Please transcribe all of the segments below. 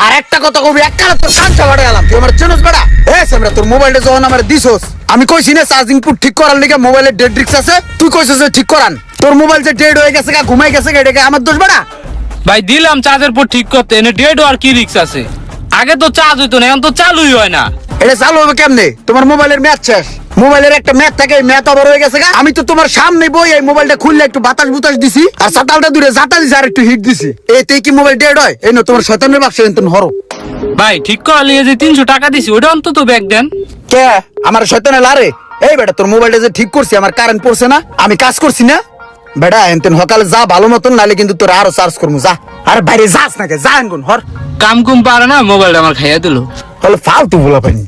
আর একটা কথা কবি এককালে তোর কাঞ্চা বাড়ে গেলাম তুই আমার চেনস বেড়া আমরা তোর মোবাইলটা যখন আমার দিছস আমি কইছি না চার্জিং পুট ঠিক করার লিগে মোবাইলের ডেড রিক্স আছে তুই কইছিস ঠিক করান তোর মোবাইল যে ডেড হয়ে গেছে ঘুমাই গেছে এটা আমার দোষ বেড়া ভাই দিলাম চার্জের পর ঠিক করতে এনে ডেড আর কি রিক্স আছে আগে তো চার্জ হইতো না এখন তো চালুই হয় না এটা চালু হবে কেমনে তোমার মোবাইলের ম্যাচ শেষ মোবাইলের একটা ম্যাচ থাকে ম্যাচ আবার হয়ে গেছে আমি তো তোমার সামনে বই এই মোবাইলটা খুললে একটু বাতাস বুতাস দিছি আর সাতালটা দূরে জাতা দিছি আর একটু হিট দিছি এতে কি মোবাইল ডেড হয় এই না তোমার শয়তানের বাক্স এনতন হরো ভাই ঠিক করা লিয়ে যে 300 টাকা দিছি ওটা অন্তত ব্যাগ দেন কে আমার শয়তানে লারে এই বেটা তোর মোবাইলটা যে ঠিক করছি আমার কারেন্ট পড়ছে না আমি কাজ করছি না বেটা এনতন সকালে যা ভালো মতন নালে কিন্তু তোর আরো চার্জ করবো যা আর বাইরে যাস নাকি যা এনগুন হর কাম কুম পারে না মোবাইলটা আমার খাইয়া দিল তাহলে ফালতু বলা পাইনি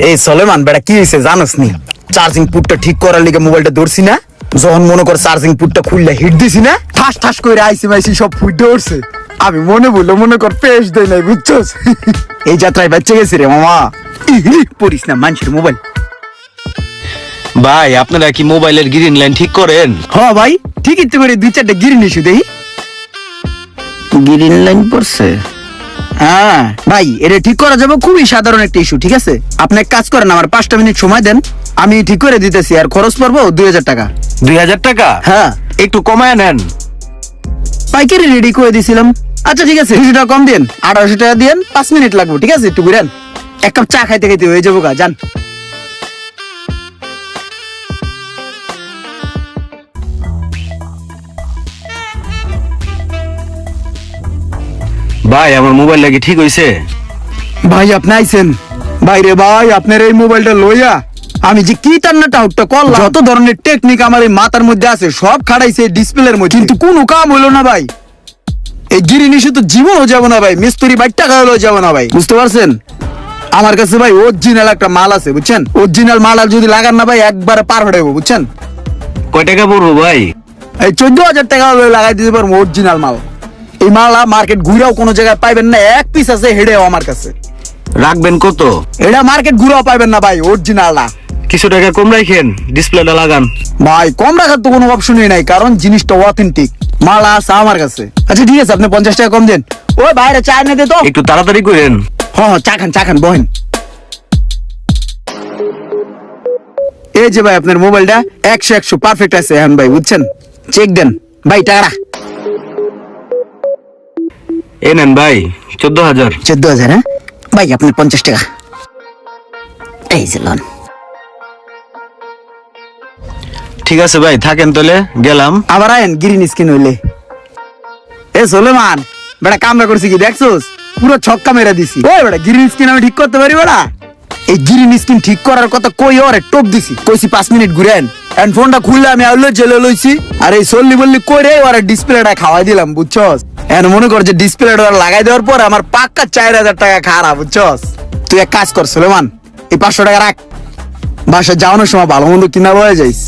এই সলেমান বেটা কি হয়েছে জানোস নি চার্জিং পুটটা ঠিক করার লিগে মোবাইলটা ধরছি না যখন মনে কর চার্জিং পুটটা খুললে হিট দিছি না ঠাস ঠাস করে আইসি মাইসি সব ফুটে উঠছে আমি মনে কর পেশ দেই নাই বুঝছস এই যাত্রায় বাচ্চা গেছি রে মামা পড়িস না মানুষের মোবাইল ভাই আপনারা কি মোবাইলের গ্রিন লাইন ঠিক করেন? হ্যাঁ ভাই ঠিকই তো করে 2-4টা গিরিন ইস্যু দেই গ্রিন লাইন পড়ছে হ্যাঁ ভাই এটা ঠিক করা যাবে খুবই সাধারণ একটা ইস্যু ঠিক আছে আপনি এক কাজ করেন আমার 5টা মিনিট সময় দেন আমি ঠিক করে দিতেছি আর খরচ পড়বো 2000 টাকা 2000 টাকা? হ্যাঁ একটু কমায় নেন। পাইকারি রেডি করে দিছিলাম আচ্ছা ঠিক আছে 200 টাকা কম দেন 1800 টাকা দেন 5 মিনিট লাগবে ঠিক আছে একটু ঘুরেন এক কাপ চা খাইতে খাইতে হয়ে যাবো গা যান ভাই আমার মোবাইল লাগি ঠিক হইছে? ভাই আপনি আইছেন ভাই রে ভাই আপনার এই মোবাইলটা লইয়া আমি যে কি টান্নাটা উঠটা করলাম যত ধরনের টেকনিক আমার এই মাথার মধ্যে আছে সব খাড়াইছে ডিসপ্লের মধ্যে কিন্তু কোনো কাম হইলো না ভাই এই গিরিনিশে তো জীবনও যাবো না ভাই মিস্ত্রি বাইক টাকা হলেও যাবো না ভাই বুঝতে পারছেন আমার কাছে ভাই অরিজিনাল একটা মাল আছে বুঝছেন অরিজিনাল মাল আর যদি লাগান না ভাই একবারে পার হয়ে যাবো বুঝছেন কয় টাকা পড়বো ভাই? এই 14000 টাকা লাগাই দিতে পারবো অরিজিনাল মাল এই মাল মার্কেট ঘুরেও কোনো জায়গায় পাইবেন না এক পিস আছে হেডেও আমার কাছে রাখবেন কত? এটা মার্কেট ঘুরেও পাইবেন না ভাই অরিজিনালটা কিছু টাকা কম রাখেন ডিসপ্লেটা লাগান। ভাই কম রাখার তো কোনো অপশনই নাই কারণ জিনিসটা অথেন্টিক মাল আছে আমার কাছে আচ্ছা ঠিক আছে আপনি 50 টাকা কম দেন ওই বাইরে চা এনে দে তো একটু তাড়াতাড়ি করেন। হ্যাঁ চা খান বহেন এই যে ভাই আপনার মোবাইলটা 100 পারফেক্ট আছে এখন ভাই বুঝছেন চেক দেন ভাই টাকা এই নেন ভাই 14000। 14000 হ্যাঁ ভাই আপনার 50 টাকা এই যে লোন ঠিক আছে ভাই থাকেন তাহলে গেলাম। আবার আয়েন গ্রিন স্ক্রিন হইলে এ সোলেমান বেটা কামরা করছি কি দেখছোস পুরো ছক্কা মেরে দিছি ওই বেটা গ্রিন স্ক্রিন আমি ঠিক করতে পারি বেটা এই গ্রিন স্ক্রিন ঠিক করার কথা কই ওরে টপ দিছি কইছি 5 মিনিট ঘুরেন এন্ড ফোনটা খুললে আমি আউলে জেলে লইছি আর এই সল্লি বললি কই রে ওরে ডিসপ্লেটা খাওয়াই দিলাম বুঝছস এন্ড মনে কর যে ডিসপ্লেটা লাগাই দেওয়ার পর আমার পাক্কা 4000 টাকা খারাপ বুঝছস তুই এক কাজ কর সোলেমান এই 500 টাকা রাখ বাসা যাওয়ানোর সময় ভালো মন্দ কিনা লয়ে যাইস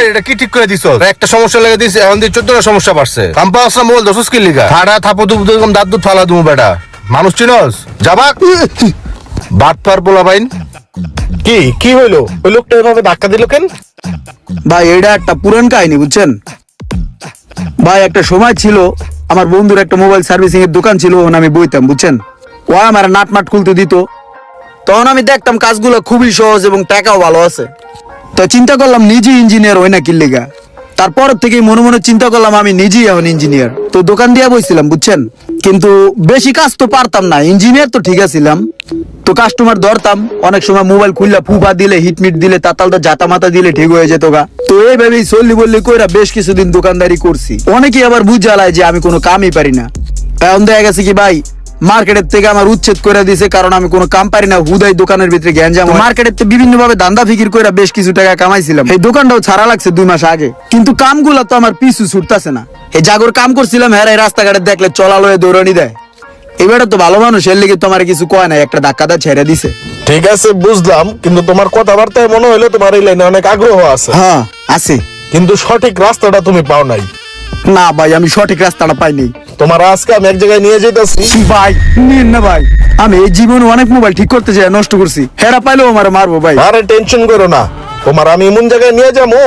এটা কি ঠিক করে দিছ একটা সমস্যা লেগে দিছে এখন দিয়ে 14টা সমস্যা বাড়ছে কাম্পা আসা মোবাইল দোষ কি লিগা ঠাড়া থাপো দুপ দুম দাঁত দুধ ফালা দুমু বেটা মানুষ চিনস যাবাক বাট পার পোলা বাইন কি হইলো ওই লোকটা এভাবে ধাক্কা দিল কেন ভাই এটা একটা পুরান কাহিনী বুঝছেন ভাই একটা সময় ছিল আমার বন্ধুর একটা মোবাইল সার্ভিসিং এর দোকান ছিল ওখানে আমি বইতাম বুঝছেন ও আমার নাটমাট খুলতে দিত তখন আমি দেখতাম কাজগুলো খুবই সহজ এবং টাকাও ভালো আছে তো চিন্তা করলাম নিজে ইঞ্জিনিয়ার হই না কি লেগা তারপর থেকে মনে চিন্তা করলাম আমি নিজেই এখন ইঞ্জিনিয়ার তো দোকান দিয়ে বইছিলাম বুঝছেন কিন্তু বেশি কাজ তো পারতাম না ইঞ্জিনিয়ার তো ঠিক আছিলাম তো কাস্টমার ধরতাম অনেক সময় মোবাইল খুললা ফুফা দিলে হিটমিট দিলে তাতালটা জাতা মাতা দিলে ঠিক হয়ে যেত গা তো এইভাবেই চললি বললি কইরা বেশ কিছুদিন দোকানদারি করছি অনেকেই আবার বুঝালায় যে আমি কোনো কামই পারি না এখন দেখা গেছে কি ভাই মার্কেটের থেকে আমার উচ্ছেদ করে দিয়েছে কারণ আমি কোনো কাম পারি না হুদাই দোকানের ভিতরে গ্যাঞ্জাম মার্কেটের থেকে বিভিন্ন ভাবে ধান্দা ফিকির করে বেশ কিছু টাকা কামাইছিলাম এই দোকানটাও ছাড়া লাগছে 2 মাস আগে কিন্তু কামগুলো তো আমার পিছু ছুটতেছে না এই জাগর কাম করছিলাম হ্যাঁ রাস্তাঘাটে দেখলে চলালয়ে দৌড়ানি দেয় এবারে তো ভালো মানুষ এর লেগে তোমার কিছু কয় না একটা ধাক্কা দা ছেড়ে দিছে ঠিক আছে বুঝলাম কিন্তু তোমার কথাবার্তায় মনে হইলো তোমার এই লাইনে অনেক আগ্রহ আছে হ্যাঁ আছে কিন্তু সঠিক রাস্তাটা তুমি পাও নাই না ভাই আমি সঠিক রাস্তাটা পাইনি তোমার আজকে আমি এক জায়গায় নিয়ে যেতেছি ভাই নিন না ভাই আমি এই জীবনে অনেক মোবাইল ঠিক করতে যাই নষ্ট করছি হেরা পাইলেও আমার মারবো ভাই আরে টেনশন করো না তোমার আমি এমন জায়গায় নিয়ে যাবো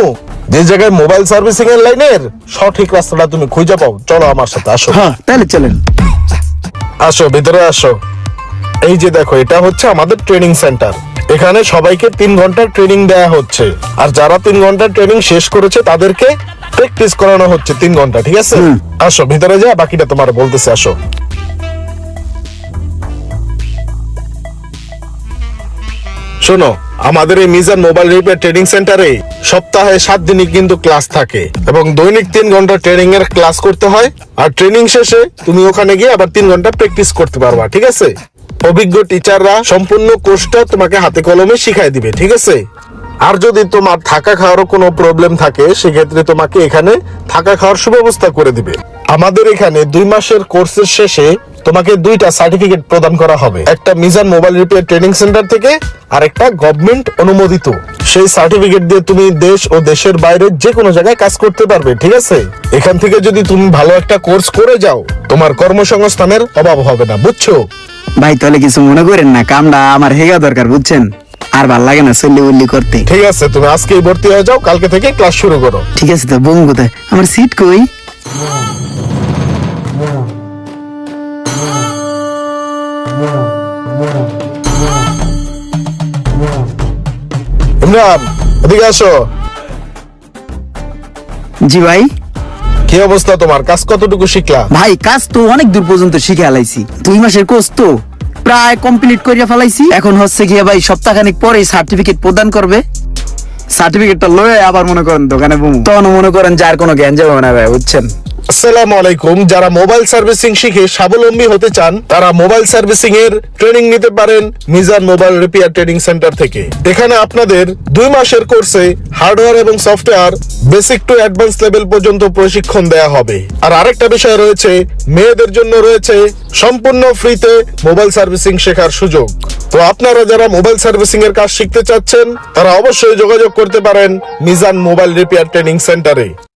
যে জায়গায় মোবাইল সার্ভিসিং এর লাইনের সঠিক রাস্তাটা তুমি খুঁজে পাও। চলো আমার সাথে আসো। হ্যাঁ তাহলে চলেন। আসো ভিতরে আসো। এই যে দেখো, এটা হচ্ছে আমাদের ট্রেনিং সেন্টার। এখানে সবাইকে 3 ঘন্টার ট্রেনিং দেয়া হচ্ছে, আর যারা 3 ঘন্টার ট্রেনিং শেষ করেছে তাদেরকে প্র্যাকটিস করানো হচ্ছে 3 ঘন্টা। ঠিক আছে, আসো ভিতরে যা, বাকিটা তোমার বলতেছে। আসো। শোনো, আমাদের এই মিজান মোবাইল রিপেয়ার ট্রেনিং সেন্টারে সপ্তাহে 7 দিনই কিন্তু ক্লাস থাকে এবং দৈনিক 3 ঘন্টা ট্রেনিং এর ক্লাস করতে হয়। আর ট্রেনিং শেষে তুমি ওখানে গিয়ে আবার 3 ঘন্টা প্র্যাকটিস করতে পারবা। ঠিক আছে, অভিজ্ঞ টিচাররা সম্পূর্ণ কোর্সটা তোমাকে হাতে কলমে শিখাই দিবে। ঠিক আছে, আর যদি তোমার থাকা খাওয়ারও কোনো প্রবলেম থাকে সেক্ষেত্রে তোমাকে এখানে থাকা খাওয়ার সুব্যবস্থা করে দিবে। আমাদের এখানে 2 মাসের কোর্সের শেষে তোমাকে 2টা সার্টিফিকেট প্রদান করা হবে, একটা Mizan mobile repair training centre থেকে আর একটা গভর্নমেন্ট অনুমোদিত। সেই সার্টিফিকেট দিয়ে তুমি দেশ ও দেশের বাইরে যে কোনো জায়গায় কাজ করতে পারবে। ঠিক আছে, এখান থেকে যদি তুমি ভালো একটা কোর্স করে যাও তোমার কর্মসংস্থানের অভাব হবে না, বুঝছো? ভাই তাহলে কিছু মনে করেন না, কামটা আমার হেগা দরকার বুঝছেন, আর ভাল লাগে না চল্লি উল্লি করতে। ঠিক আছে, তুমি আজকেই ভর্তি হয়ে যাও, কালকে থেকে ক্লাস শুরু করো। ঠিক আছে, তো বঙ্গ কোথায়, আমার সিট কই? ইমরান, এদিকে আসো। জি ভাই। কি অবস্থা তোমার? কাজ কতটুকু শিখলা? ভাই কাজ তো অনেক দূর পর্যন্ত শিখে আলাইছি, 2 মাসের কোর্স তো প্রায় কমপ্লিট করিয়া ফেলাইছি। এখন হচ্ছে গিয়ে ভাই সপ্তাহখানিক পরে সার্টিফিকেট প্রদান করবে। সার্টিফিকেটটা লয়ে আবার মনে করেন দোকানে বমু, তখন মনে করেন যার কোনো জ্ঞান যাবে না ভাই, বুঝছেন? আসসালামু আলাইকুম। যারা মোবাইল সার্ভিসিং শিখে স্বাবলম্বী হতে চান তারা মোবাইল সার্ভিসিং এর ট্রেনিং নিতে পারেন Mizan mobile repair training centre থেকে। এখানে আপনাদের 2 মাসের কোর্সে হার্ডওয়্যার এবং software basic to advance level পর্যন্ত প্রশিক্ষণ দেয়া হবে। আর আরেকটা বিষয় রয়েছে, মেয়েদের জন্য রয়েছে সম্পূর্ণ ফ্রিতে মোবাইল সার্ভিসিং শেখার সুযোগ। তো আপনারা যারা মোবাইল সার্ভিসিং এর কাজ শিখতে চাচ্ছেন তারা অবশ্যই যোগাযোগ করতে পারেন মিজান মোবাইল রিপেয়ার ট্রেনিং সেন্টারে।